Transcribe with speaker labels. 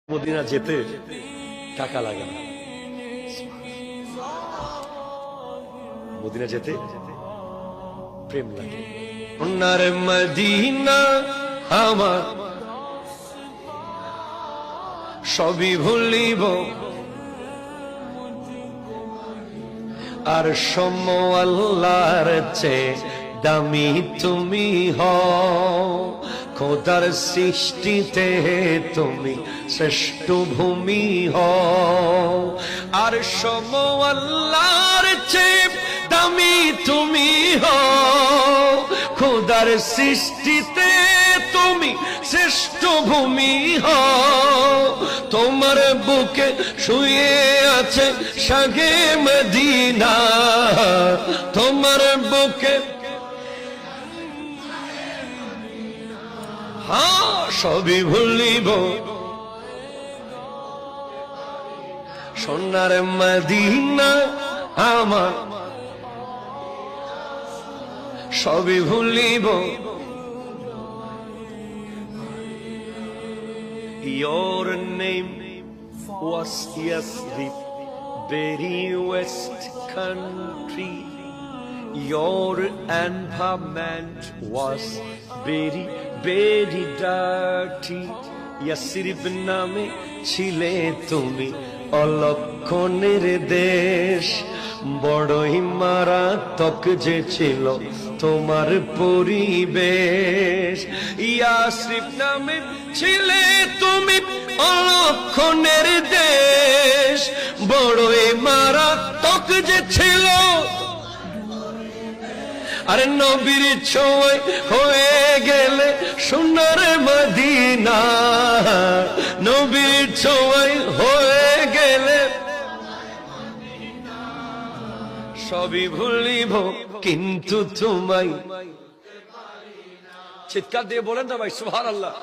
Speaker 1: Medina যেতে টাকা লাগে না, মদিনা যেতে প্রেম লাগে।
Speaker 2: সোনার মদিনা আমার সবই ভুলিব, আর সম আল্লাহর চেয়ে দামি তুমি হও। খোদার সৃষ্টিতে তুমি শ্রেষ্ঠ ভূমি হও, আর সম আল্লাহর চেয়ে দামি তুমি হও। খোদার সৃষ্টিতে তুমি শ্রেষ্ঠ ভূমি হও। তোমার বুকে শুয়ে আছে শাহে মদিনা, তোমার বুকে সবই ভুলিব। সোনার মদিনা আমার সবই ভুলিব।
Speaker 1: Your name was Yathrib, very west country. Your environment was very, very dirty. Yathrib নামে ছিলে তুমি অলক্ষণের দেশ, বড়ই মারাত্মক যে ছিল তোমার পরিবেশ। ইয়াসরিব নামে ছিলে তুমি অলক্ষণের দেশ, বড়ই মারাত্মক যে ছিল। আরে নবীর ছোঁয়ায় হয়ে গেলে সোনার মদিনা, নবীর ছোঁয়ায় হয়ে গেলে সবই ভুলিব, কিন্তু তোমায়। চিৎকার দিয়ে বলেন না ভাই সুবহানাল্লাহ।